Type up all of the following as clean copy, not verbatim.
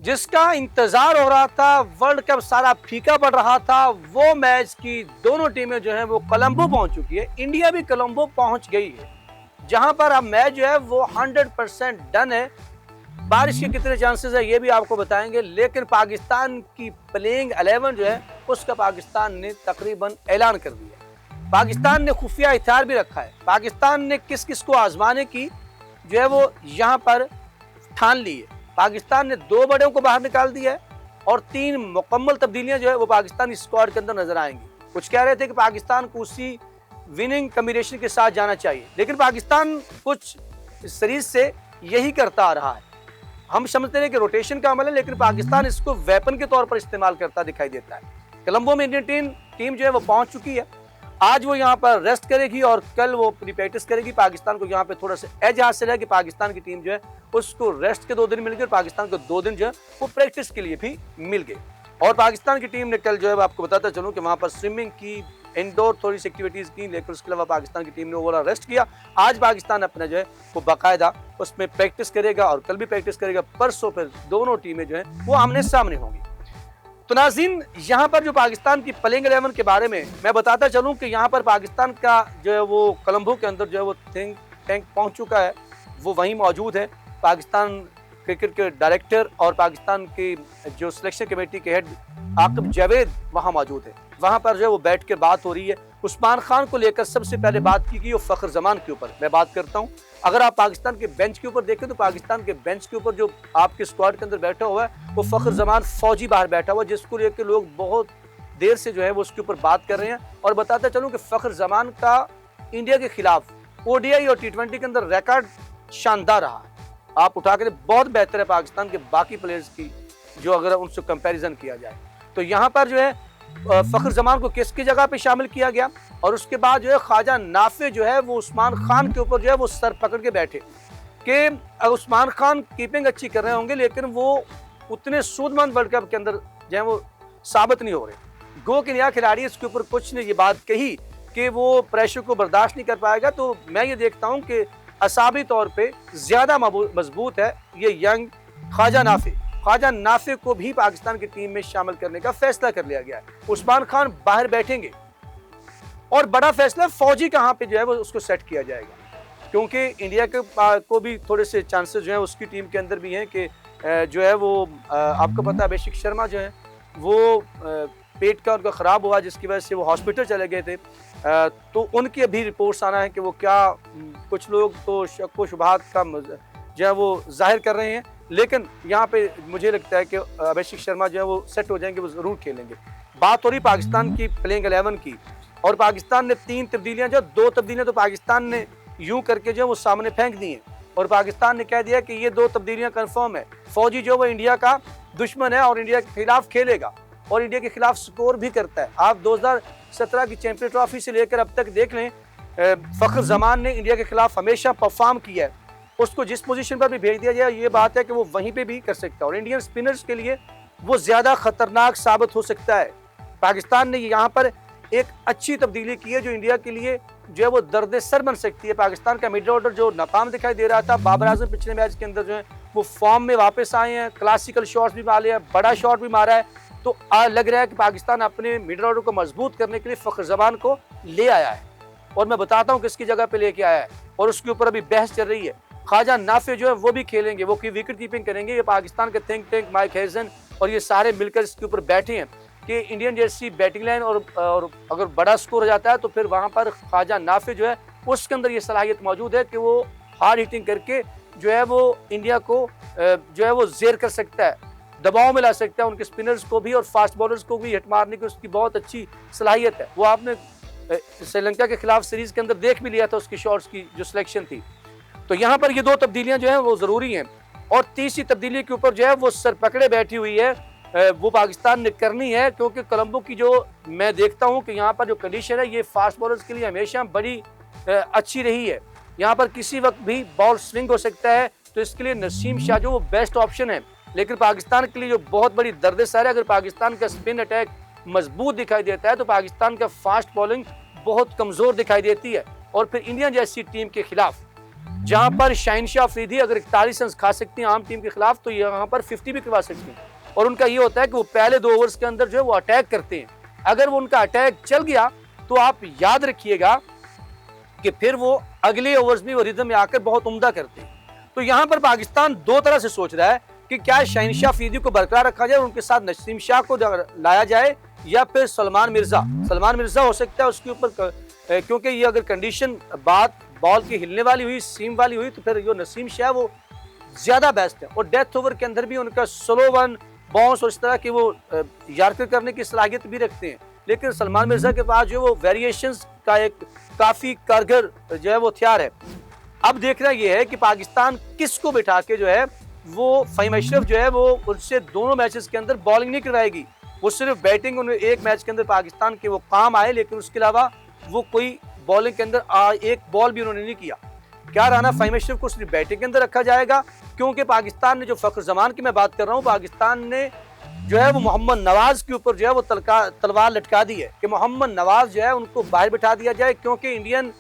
जिसका इंतजार हो रहा था, वर्ल्ड कप सारा फीका पड़ रहा था, वो मैच की दोनों टीमें जो है वो कोलंबो पहुंच चुकी है। इंडिया भी कोलंबो पहुंच गई है, जहां पर अब मैच जो है वो 100% डन है। बारिश के कितने चांसेस है ये भी आपको बताएंगे, लेकिन पाकिस्तान की प्लेइंग 11 जो है उसका पाकिस्तान ने तकरीबन ऐलान कर दिया। पाकिस्तान ने खुफिया हथियार भी रखा है। पाकिस्तान ने किस किस को आजमाने की जो है वो यहाँ पर ठान ली है। पाकिस्तान ने 2 बड़ों को बाहर निकाल दिया है और 3 मुकम्मल तब्दीलियां जो है वो पाकिस्तानी स्क्वाड के अंदर नजर आएंगी। कुछ कह रहे थे कि पाकिस्तान को उसी विनिंग कॉम्बिनेशन के साथ जाना चाहिए, लेकिन पाकिस्तान कुछ सीरीज से यही करता आ रहा है। हम समझते हैं कि रोटेशन का अमल है, लेकिन पाकिस्तान इसको वेपन के तौर पर इस्तेमाल करता दिखाई देता है। कोलंबो में इंडियन टीम जो है वो पहुंच चुकी है। आज वो यहाँ पर रेस्ट करेगी और कल वो प्री प्रैक्टिस करेगी। पाकिस्तान को यहाँ पे थोड़ा सा एज हासिल है कि पाकिस्तान की टीम जो है उसको रेस्ट के 2 दिन मिल गए और पाकिस्तान को 2 दिन जो है वो प्रैक्टिस के लिए भी मिल गए। और पाकिस्तान की टीम ने कल जो है आपको बताता चलूँ कि वहाँ पर स्विमिंग की, इंडोर थोड़ी सी एक्टिविटीज की, लेकिन उसके अलावा पाकिस्तान की टीम ने ओवरऑल रेस्ट किया। आज पाकिस्तान अपना जो है वो बाकायदा उसमें प्रैक्टिस करेगा और कल भी प्रैक्टिस करेगा। परसों फिर दोनों टीमें जो है वो आमने सामने होंगी। तो नाज़रीन, यहाँ पर जो पाकिस्तान की प्लेइंग 11 के बारे में मैं बताता चलूँ कि यहाँ पर पाकिस्तान का जो है वो कोलंबो के अंदर जो है वो थिंक टैंक पहुँच चुका है, वो वहीं मौजूद है। पाकिस्तान क्रिकेट के डायरेक्टर और पाकिस्तान की जो सिलेक्शन कमेटी के हेड आकिब जावेद वहाँ मौजूद है। वहाँ पर जो है वो बैठ कर बात हो रही है। उस्मान खान को लेकर सबसे पहले बात की गई वो फ़खर जमान के ऊपर मैं बात करता हूँ। अगर आप पाकिस्तान के बेंच के ऊपर देखें तो पाकिस्तान के बेंच के ऊपर जो आपके स्क्वाड के अंदर बैठा हुआ है वो फ़खर जमान फौजी बाहर बैठा हुआ है, जिसको लेकर लोग बहुत देर से जो है वो उसके ऊपर बात कर रहे हैं। और बताता चलूँ कि फ़खर जमान का इंडिया के खिलाफ ओडीआई और T20 के अंदर रिकॉर्ड शानदार रहा है। आप उठा कर बहुत बेहतर है पाकिस्तान के बाकी प्लेयर्स की जो अगर उनसे कंपैरिजन किया जाए। तो यहाँ पर जो है फ़खर जमान को किसकी जगह पे शामिल किया गया और उसके बाद जो है ख्वाजा नाफे जो है वो उस्मान खान के ऊपर जो है वो सर पकड़ के बैठे कि उस्मान खान कीपिंग अच्छी कर रहे होंगे, लेकिन वो उतने सूदमंद वर्ल्ड कप के अंदर जो है वो साबित नहीं हो रहे। गो के नया खिलाड़ी इसके ऊपर कुछ ने ये बात कही कि वो प्रेशर को बर्दाश्त नहीं कर पाएगा। तो मैं ये देखता हूँ कि असाबी तौर पे ज्यादा मजबूत है ये यंग ख्वाजा नाफे को भी पाकिस्तान की टीम में शामिल करने का फैसला कर लिया गया है। उस्मान खान बाहर बैठेंगे और बड़ा फैसला फौजी कहाँ पे जो है वो उसको सेट किया जाएगा, क्योंकि इंडिया के को भी थोड़े से चांसेस जो है उसकी टीम के अंदर भी हैं कि जो है वो आपको पता है अभिषेक शर्मा जो है वो पेट का उनका ख़राब हुआ, जिसकी वजह से वो हॉस्पिटल चले गए थे। तो उनकी अभी रिपोर्ट्स आना है कि वो क्या, कुछ लोग तो शक व शुबहात का जो है वो जाहिर कर रहे हैं, लेकिन यहाँ पे मुझे लगता है कि अभिषेक शर्मा जो है वो सेट हो जाएंगे, वो ज़रूर खेलेंगे। बात हो रही पाकिस्तान की प्लेइंग 11 की, और पाकिस्तान ने 3 तब्दीलियाँ, जो 2 तब्दीलियाँ तो पाकिस्तान ने यूँ करके जो है वो सामने फेंक दी हैं और पाकिस्तान ने कह दिया कि ये 2 तब्दीलियाँ कन्फर्म है। फौजी जो वो इंडिया का दुश्मन है और इंडिया के खिलाफ खेलेगा और इंडिया के खिलाफ स्कोर भी करता है। आप 2017 की चैंपियन ट्रॉफी से लेकर अब तक देख लें, फ़खर जमान ने इंडिया के खिलाफ हमेशा परफॉर्म किया है। उसको जिस पोजीशन पर भी भेज दिया जाए ये बात है कि वो वहीं पे भी कर सकता है और इंडियन स्पिनर्स के लिए वो ज़्यादा खतरनाक साबित हो सकता है। पाकिस्तान ने यहाँ पर एक अच्छी तब्दीली की है जो इंडिया के लिए जो है वो दर्द सर बन सकती है। पाकिस्तान का मिड ऑर्डर जो नाकाम दिखाई दे रहा था, बाबर आजम पिछले मैच के अंदर जो है वो फॉर्म में वापस आए हैं, क्लासिकल शॉट्स भी मारे हैं, बड़ा शॉट भी मारा है। तो लग रहा है कि पाकिस्तान अपने मिड ऑर्डर को मजबूत करने के लिए फ़खर जमान को ले आया है और मैं बताता हूँ किसकी जगह पे लेके आया है और उसके ऊपर अभी बहस चल रही है। ख्वाजा नाफे जो है वो भी खेलेंगे, वो विकेट कीपिंग करेंगे। ये पाकिस्तान के थिंक टैंक माइक हैजन और ये सारे मिलकर इसके ऊपर बैठे हैं कि इंडियन जैसी बैटिंग लाइन और अगर बड़ा स्कोर हो जाता है तो फिर वहाँ पर ख्वाजा नाफे जो है उसके अंदर ये सलाहियत मौजूद है कि वो हार्ड हिटिंग करके जो है वो इंडिया को जो है वो जेर कर सकता है, दबाव में ला सकता है। उनके स्पिनर्स को भी और फास्ट बॉलर्स को भी हिट मारने की उसकी बहुत अच्छी सलाहियत है। वो आपने श्रीलंका के खिलाफ सीरीज के अंदर देख भी लिया था उसकी शॉट्स की जो सिलेक्शन थी। तो यहाँ पर ये 2 तब्दीलियाँ जो हैं वो ज़रूरी हैं और तीसरी तब्दीली के ऊपर जो है वो सर पकड़े बैठी हुई है, वो पाकिस्तान ने करनी है, क्योंकि कोलंबो की जो मैं देखता हूँ कि यहाँ पर जो कंडीशन है ये फास्ट बॉलर्स के लिए हमेशा बड़ी अच्छी रही है। यहाँ पर किसी वक्त भी बॉल स्विंग हो सकता है, तो इसके लिए नसीम शाह जो वो बेस्ट ऑप्शन है। लेकिन पाकिस्तान के लिए जो बहुत बड़ी दर्द-ए-सर है, अगर पाकिस्तान का स्पिन अटैक मजबूत दिखाई देता है तो पाकिस्तान का फास्ट बॉलिंग बहुत कमज़ोर दिखाई देती है और फिर इंडिया जैसी टीम के खिलाफ जहां पर शहनशाह अफरीदी अगर 41 रन खा सकती हैं आम टीम के खिलाफ, तो यहाँ पर 50 भी करवा सकती हैं। और उनका ये होता है कि वो पहले 2 ओवर्स के अंदर जो है वो अटैक करते हैं। अगर वो उनका अटैक चल गया तो आप याद रखिएगा कि फिर वो अगले ओवर्स में वो रिदम में आकर बहुत उम्दा करते हैं। तो यहाँ पर पाकिस्तान 2 तरह से सोच रहा है कि क्या शहनशाह अफरीदी को बरकरार रखा जाए, उनके साथ नसीम शाह को लाया जाए, या फिर सलमान मिर्जा हो सकता है उसके ऊपर, क्योंकि ये अगर कंडीशन बात बॉल की हिलने वाली हुई, सीम वाली हुई, तो फिर जो नसीम शाह वो ज्यादा बेस्ट है। और डेथ ओवर के अंदर भी उनका स्लो वन बाउंस और इस तरह की वो यार्कर करने की सलाहियत भी रखते हैं। लेकिन सलमान मिर्जा के पास जो वो वेरिएशंस का एक काफी कारगर जो है वो हथियार है। अब देखना यह है कि पाकिस्तान किसको बिठा के जो है वो फ़हीम अशरफ जो है वो उससे दोनों मैचेस के अंदर बॉलिंग नहीं करवाएगी, वो सिर्फ बैटिंग उन्हें एक मैच के अंदर पाकिस्तान के वो काम आए, लेकिन उसके अलावा वो कोई बॉलिंग के अंदर एक बॉल भी उन्होंने नहीं किया। क्या रहना, फ़हीम अशरफ को सिर्फ बैटिंग के अंदर रखा जाएगा, क्योंकि पाकिस्तान ने जो फ़ख्र ज़मान की मैं बात कर रहा हूँ, पाकिस्तान ने जो है वो मोहम्मद नवाज के ऊपर जो है वो तलवार लटका दी है कि मोहम्मद नवाज जो है उनको बाहर बिठा दिया जाए, क्योंकि इंडियन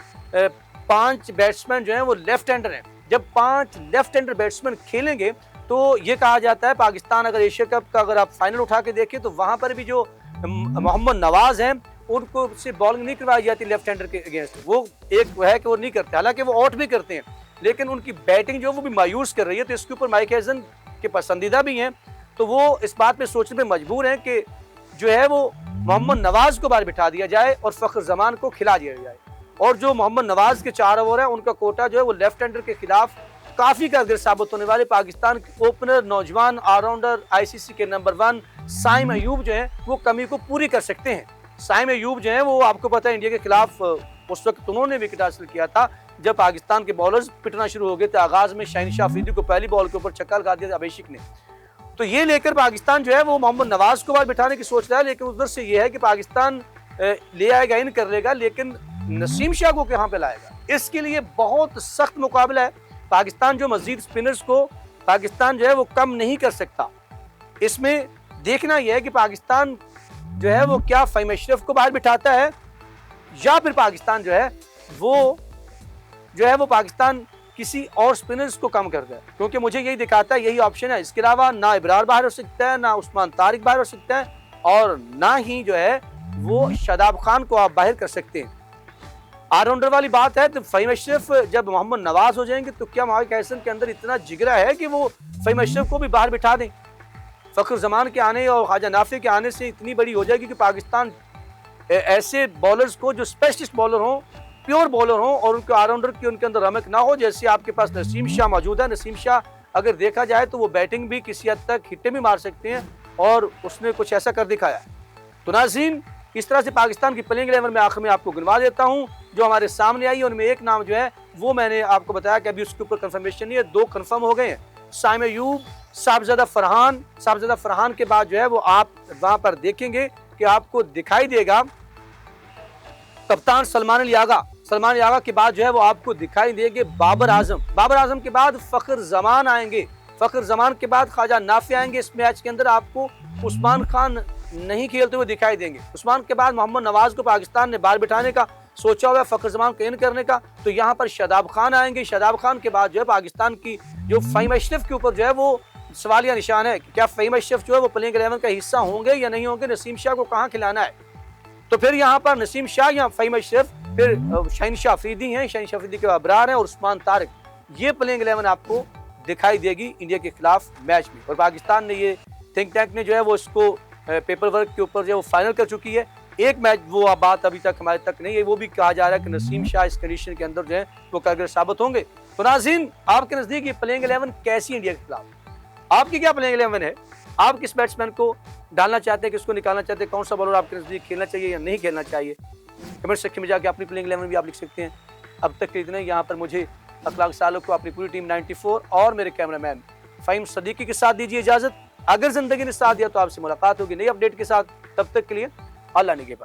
5 बैट्समैन जो है वो लेफ्ट हैंडर हैं। जब 5 लेफ्ट हैंडर बैट्समैन खेलेंगे तो ये कहा जाता है पाकिस्तान अगर एशिया कप का अगर आप फाइनल उठा के देखें तो वहां पर भी जो मोहम्मद नवाज हैं उनको से बॉलिंग नहीं करवाई जाती लेफ्ट हैंडर के अगेंस्ट। वो एक है कि वो नहीं करते, हालांकि वो आउट भी करते हैं, लेकिन उनकी बैटिंग जो वो भी मायूस कर रही है। तो इसके ऊपर माइक हैसन के पसंदीदा भी हैं, तो वो इस बात पे सोचने पे मजबूर हैं कि जो है वो मोहम्मद नवाज को बाहर बिठा दिया जाए और फ़ख्र ज़मान को खिला दिया जाए। और जो मोहम्मद नवाज के 4 ओवर है उनका कोटा जो है वो लेफ्ट हैंडर के खिलाफ काफी कारगर साबित होने वाले। पाकिस्तान के ओपनर नौजवान ऑलराउंडर आईसीसी के नंबर 1 साइम अयूब जो है वो कमी को पूरी कर सकते हैं। साइम अयूब जो है वो आपको पता है इंडिया के खिलाफ उस वक्त उन्होंने विकेट हासिल किया था जब पाकिस्तान के बॉलर्स पिटना शुरू हो गए थे। आगाज में शहनशाह अफरीदी को पहली बॉल के ऊपर छक्का लगा दिया था अभिषेक ने। तो ये लेकर पाकिस्तान जो है वो मोहम्मद नवाज को बाहर बिठाने की सोच रहा है, लेकिन उधर से ये है कि पाकिस्तान ले आएगा इन कर लेगा, लेकिन नसीम शाह को कहां पे लाएगा। इसके लिए बहुत सख्त मुकाबला है। पाकिस्तान जो मजीद स्पिनर्स को पाकिस्तान जो है वो कम नहीं कर सकता। इसमें देखना यह है कि पाकिस्तान जो है वो क्या फ़हीम अशरफ को बाहर बिठाता है या फिर पाकिस्तान जो है वो पाकिस्तान किसी और स्पिनर्स को कम करता है, क्योंकि मुझे यही दिखाता है यही ऑप्शन है। इसके अलावा ना इब्रार बाहर हो सकता है, ना उस्मान तारिक बाहर हो सकता है, और ना ही जो है वो शादाब खान को आप बाहर कर सकते हैं। ऑलराउंडर वाली बात है तो फ़हीम अशरफ जब मोहम्मद नवाज हो जाएंगे तो क्या माइक हैसन के अंदर इतना जिगरा है कि वो फ़हीम अशरफ को भी बाहर बिठा दें। फ़ख्र ज़मान के आने और ख्वाजा नाफी के आने से इतनी बड़ी हो जाएगी कि पाकिस्तान ऐसे बॉलर्स को जो स्पेशलिस्ट बॉलर हों, प्योर बॉलर हों, और उनके ऑलराउंडर की उनके अंदर रमक ना हो। जैसे आपके पास नसीम शाह मौजूद है। नसीम शाह अगर देखा जाए तो वो बैटिंग भी किसी हद तक हिट्टे भी मार सकते हैं, और उसने कुछ ऐसा कर दिखाया है। तो नाज़रीन, इस तरह से पाकिस्तान की प्लेइंग 11 में आखिर में आपको गिनवा देता हूँ जो हमारे सामने आई। उनमें एक नाम जो है वो मैंने आपको बताया कि अभी उसके ऊपर कंफर्मेशन नहीं है, 2 कंफर्म हो गए हैं, साइम अयूब, साहबजादा फरहान के बाद जो है वो आप वहां पर देखेंगे कि आपको दिखाई देगा कप्तान सलमान यागा के बाद जो है वो आपको दिखाई देंगे बाबर आजम के बाद फ़ख्र ज़मान आएंगे, फ़ख्र ज़मान के बाद ख्वाजा नाफी आएंगे। इस मैच के अंदर आपको उस्मान खान नहीं खेलते हुए दिखाई देंगे। उस्मान के बाद मोहम्मद नवाज को पाकिस्तान ने बाहर बिठाने का सोचा हुआ है, फ़ख्र ज़मान को इन करने का। तो यहाँ पर शादाब खान आएंगे। शादाब खान के बाद जो है पाकिस्तान की जो फ़हीम अशरफ के ऊपर जो है वो सवालिया निशान है कि क्या फ़हीम अशरफ जो है वो प्लेइंग 11 का हिस्सा होंगे या नहीं होंगे, नसीम शाह को कहाँ खिलाना है। तो फिर यहाँ पर नसीम शाह या फ़हीम अशरफ, फिर शहनशाह अफरीदी हैं, शहनशाह अफरीदी के अबरार हैं, और उस्मान तारिक, ये प्लेइंग 11 आपको दिखाई देगी इंडिया के खिलाफ मैच में। और पाकिस्तान ने ये थिंक टैंक ने जो है वो इसको पेपर वर्क के ऊपर जो है वो फाइनल कर चुकी है। एक मैच वो बात अभी तक हमारे तक नहीं है, वो भी कहा जा रहा है कि नसीम शाह इस कंडीशन के अंदर जो है वो कारगर साबित होंगे। तो नाज़रीन, आपके नजदीक ये प्लेइंग 11 कैसी इंडिया के खिलाफ, आपकी क्या प्लेइंग 11 है? आप किस बैट्समैन को डालना चाहते हैं, किसको निकालना चाहते हैं, कौन सा बॉलर आपके नजदीक खेलना चाहिए या नहीं खेलना चाहिए? कमेंट सेक्शन में जाके अपनी प्लेइंग 11 भी आप लिख सकते हैं। अब तक के इतना ही। यहाँ पर मुझे अखलाक सालुक को, अपनी पूरी टीम 94 और मेरे कैमरामैन फ़हीम सदीकी के साथ दीजिए इजाजत। अगर जिंदगी ने साथ दिया तो आपसे मुलाकात होगी नई अपडेट के साथ। तब तक के लिए अल्लाह निगहबान।